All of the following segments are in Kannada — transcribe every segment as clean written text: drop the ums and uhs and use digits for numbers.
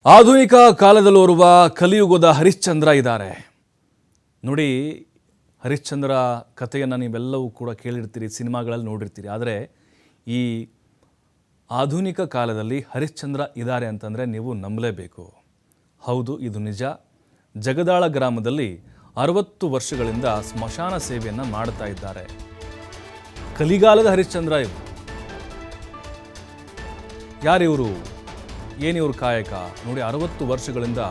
ಆಧುನಿಕ ಕಾಲದಲ್ಲಿರುವ ಕಲಿಯುಗದ ಹರಿಶ್ಚಂದ್ರ ಇದ್ದಾರೆ ನೋಡಿ. ಹರಿಶ್ಚಂದ್ರ ಕಥೆಯನ್ನು ನೀವೆಲ್ಲವೂ ಕೂಡ ಕೇಳಿರ್ತೀರಿ, ಸಿನಿಮಾಗಳಲ್ಲಿ ನೋಡಿರ್ತೀರಿ. ಆದರೆ ಈ ಆಧುನಿಕ ಕಾಲದಲ್ಲಿ ಹರಿಶ್ಚಂದ್ರ ಇದ್ದಾರೆ ಅಂತಂದರೆ ನೀವು ನಂಬಲೇಬೇಕು. ಹೌದು, ಇದು ನಿಜ. ಜಗದಾಳ ಗ್ರಾಮದಲ್ಲಿ 60 ವರ್ಷಗಳಿಂದ ಸ್ಮಶಾನ ಸೇವೆಯನ್ನು ಮಾಡ್ತಾ ಇದ್ದಾರೆ. ಕಲಿಗಾಲದ ಹರಿಶ್ಚಂದ್ರ ಇವರು. ಯಾರಿವರು, ಏನಿವ್ರ ಕಾಯಕ ನೋಡಿ. 60 ವರ್ಷಗಳಿಂದ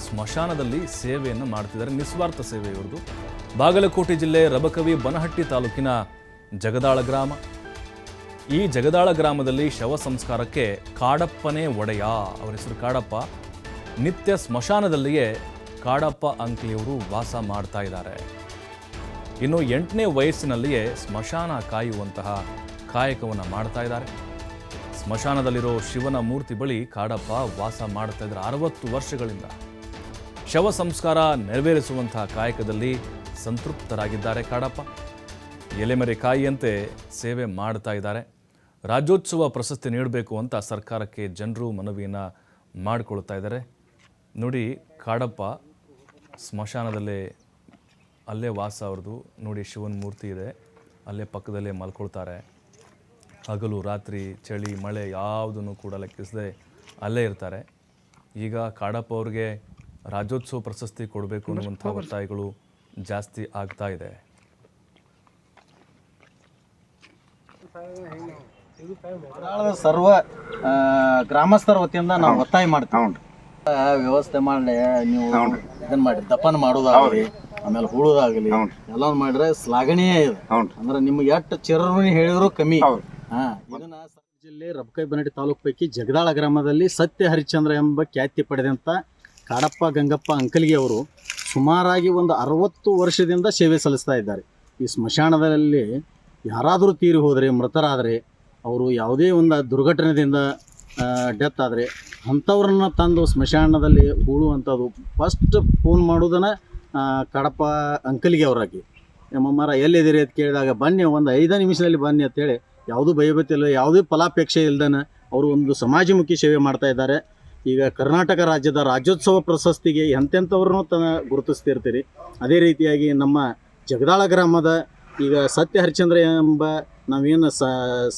ಸ್ಮಶಾನದಲ್ಲಿ ಸೇವೆಯನ್ನು ಮಾಡ್ತಿದ್ದಾರೆ. ನಿಸ್ವಾರ್ಥ ಸೇವೆ ಇವ್ರದ್ದು. ಬಾಗಲಕೋಟೆ ಜಿಲ್ಲೆ ರಬಕವಿ ಬನಹಟ್ಟಿ ತಾಲೂಕಿನ ಜಗದಾಳ ಗ್ರಾಮ. ಈ ಜಗದಾಳ ಗ್ರಾಮದಲ್ಲಿ ಶವ ಸಂಸ್ಕಾರಕ್ಕೆ ಕಾಡಪ್ಪನೇ ಒಡೆಯ, ಅವರ ಹೆಸರು ಕಾಡಪ್ಪ. ನಿತ್ಯ ಸ್ಮಶಾನದಲ್ಲಿಯೇ ಕಾಡಪ್ಪ ಅಂಕಲಿಯವರು ವಾಸ ಮಾಡ್ತಾ ಇದ್ದಾರೆ. ಇನ್ನು 8ನೇ ವಯಸ್ಸಿನಲ್ಲಿಯೇ ಸ್ಮಶಾನ ಕಾಯುವಂತಹ ಕಾಯಕವನ್ನು ಮಾಡ್ತಾ ಇದ್ದಾರೆ. ಸ್ಮಶಾನದಲ್ಲಿರೋ ಶಿವನ ಮೂರ್ತಿ ಬಳಿ ಕಾಡಪ್ಪ ವಾಸ ಮಾಡ್ತಾ ಇದ್ದಾರೆ 60 ವರ್ಷಗಳಿಂದ. ಶವ ಸಂಸ್ಕಾರ ನೆರವೇರಿಸುವಂತಹ ಕಾಯಕದಲ್ಲಿ ಸಂತೃಪ್ತರಾಗಿದ್ದಾರೆ ಕಾಡಪ್ಪ. ಎಲೆಮರೆ ಕಾಯಿಯಂತೆ ಸೇವೆ ಮಾಡ್ತಾ ಇದ್ದಾರೆ. ರಾಜ್ಯೋತ್ಸವ ಪ್ರಶಸ್ತಿ ನೀಡಬೇಕು ಅಂತ ಸರ್ಕಾರಕ್ಕೆ ಜನರು ಮನವಿಯನ್ನು ಮಾಡಿಕೊಳ್ತಾ ಇದ್ದಾರೆ. ನೋಡಿ, ಕಾಡಪ್ಪ ಸ್ಮಶಾನದಲ್ಲೇ ಅಲ್ಲೇ ವಾಸ ಅವ್ರದ್ದು. ನೋಡಿ, ಶಿವನ ಮೂರ್ತಿ ಇದೆ, ಅಲ್ಲೇ ಪಕ್ಕದಲ್ಲೇ ಮಲ್ಕೊಳ್ತಾರೆ. ಹಗಲು ರಾತ್ರಿ ಚಳಿ ಮಳೆ ಯಾವುದನ್ನು ಕೂಡ ಲೆಕ್ಕಿಸದೆ ಅಲ್ಲೇ ಇರ್ತಾರೆ. ಈಗ ಕಾಡಪ್ಪ ಅವ್ರಿಗೆ ರಾಜ್ಯೋತ್ಸವ ಪ್ರಶಸ್ತಿ ಕೊಡಬೇಕು ಅನ್ನುವಂಥ ಒತ್ತಾಯಗಳು ಜಾಸ್ತಿ ಆಗ್ತಾ ಇದೆ. ಸರ್ವ ಗ್ರಾಮಸ್ಥರ ವತಿಯಿಂದ ನಾವು ಒತ್ತಾಯ ಮಾಡ್ತೀವಿ. ವ್ಯವಸ್ಥೆ ಮಾಡಿ ನೀವು ಇದನ್ನ ಮಾಡಿ ದಫನ್ ಮಾಡೋದಾಗಲಿ, ಆಮೇಲೆ ಹೂಳೋದಾಗಲಿ ಎಲ್ಲ ಮಾಡಿದ್ರೆ ಶ್ಲಾಘನೀಯ ಇದೆ. ಅಂದ್ರೆ ನಿಮ್ಗೆ ಎಷ್ಟು ಚಿರಋಣಿ ಹೇಳಿದ್ರು ಕಮ್ಮಿ. ಇದನ್ನ ಜಿಲ್ಲೆ ರಬಕವಿ ಬನಹಟ್ಟಿ ತಾಲೂಕು ಪೈಕಿ ಜಗದಾಳ ಗ್ರಾಮದಲ್ಲಿ ಸತ್ಯ ಹರಿಶ್ಚಂದ್ರ ಎಂಬ ಖ್ಯಾತಿ ಪಡೆದಂಥ ಕಾಡಪ್ಪ ಗಂಗಪ್ಪ ಅಂಕಲಿಗೆ ಅವರು ಸುಮಾರಾಗಿ ಒಂದು 60 ವರ್ಷದಿಂದ ಸೇವೆ ಸಲ್ಲಿಸ್ತಾ ಇದ್ದಾರೆ. ಈ ಸ್ಮಶಾನದಲ್ಲಿ ಯಾರಾದರೂ ತೀರಿ ಹೋದರೆ, ಮೃತರಾದರೆ, ಅವರು ಯಾವುದೇ ಒಂದು ದುರ್ಘಟನೆಯಿಂದ ಡೆತ್ ಆದರೆ ಅಂಥವ್ರನ್ನ ತಂದು ಸ್ಮಶಾನದಲ್ಲಿ ಹೂಳುವಂಥದ್ದು. ಫಸ್ಟ್ ಫೋನ್ ಮಾಡೋದನ್ನು ಕಾಡಪ್ಪ ಅಂಕಲಿಗೆ ಅವರಾಗಿ, ನಮ್ಮಮ್ಮರ ಎಲ್ಲಿದ್ದೀರಿ ಅಂತ ಕೇಳಿದಾಗ ಬನ್ನಿ, ಒಂದು 5 ನಿಮಿಷದಲ್ಲಿ ಬನ್ನಿ ಅಂತೇಳಿ, ಯಾವುದೂ ಭಯಭೀತಿ ಇಲ್ಲ, ಯಾವುದೇ ಫಲಾಪೇಕ್ಷೆ ಇಲ್ದನ ಅವರು ಒಂದು ಸಮಾಜಮುಖಿ ಸೇವೆ ಮಾಡ್ತಾ ಇದ್ದಾರೆ. ಈಗ ಕರ್ನಾಟಕ ರಾಜ್ಯದ ರಾಜ್ಯೋತ್ಸವ ಪ್ರಶಸ್ತಿಗೆ ಎಂತೆಂಥವ್ರನ್ನೂ ಗುರುತಿಸ್ತಿರ್ತೀರಿ. ಅದೇ ರೀತಿಯಾಗಿ ನಮ್ಮ ಜಗದಾಳ ಗ್ರಾಮದ ಈಗ ಸತ್ಯ ಹರಿಶ್ಚಂದ್ರ ಎಂಬ ನಾವೇನು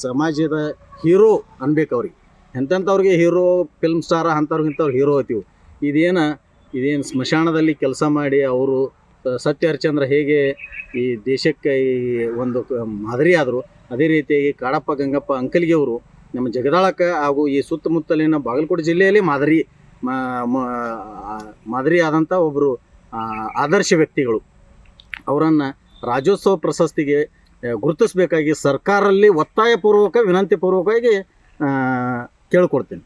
ಸಮಾಜದ ಹೀರೋ ಅನ್ಬೇಕು ಅವ್ರಿಗೆ. ಎಂತೆಂಥವ್ರಿಗೆ ಹೀರೋ, ಫಿಲ್ಮ್ ಸ್ಟಾರ ಅಂಥವ್ರಿಗಿಂಥವ್ರು ಹೀರೋ ಐತೀವಿ. ಇದೇನು ಸ್ಮಶಾನದಲ್ಲಿ ಕೆಲಸ ಮಾಡಿ ಅವರು ಸತ್ಯ ಹರಿಶ್ಚಂದ್ರ ಹೇಗೆ ಈ ದೇಶಕ್ಕೆ ಈ ಒಂದು ಮಾದರಿ ಆದರು, ಅದೇ ರೀತಿಯಾಗಿ ಕಾಡಪ್ಪ ಗಂಗಪ್ಪ ಅಂಕಲಿಗೆ ಅವರು ನಮ್ಮ ಜಗದಾಳಕ್ಕೆ ಹಾಗೂ ಈ ಸುತ್ತಮುತ್ತಲಿನ ಬಾಗಲಕೋಟೆ ಜಿಲ್ಲೆಯಲ್ಲಿ ಮಾದರಿ ಆದಂಥ ಒಬ್ಬರು ಆದರ್ಶ ವ್ಯಕ್ತಿಗಳು. ಅವರನ್ನು ರಾಜ್ಯೋತ್ಸವ ಪ್ರಶಸ್ತಿಗೆ ಗುರುತಿಸಬೇಕಾಗಿ ಸರ್ಕಾರದಲ್ಲಿ ಒತ್ತಾಯಪೂರ್ವಕ ವಿನಂತಿ ಪೂರ್ವಕವಾಗಿ ಕೇಳಿಕೊಡ್ತೀನಿ.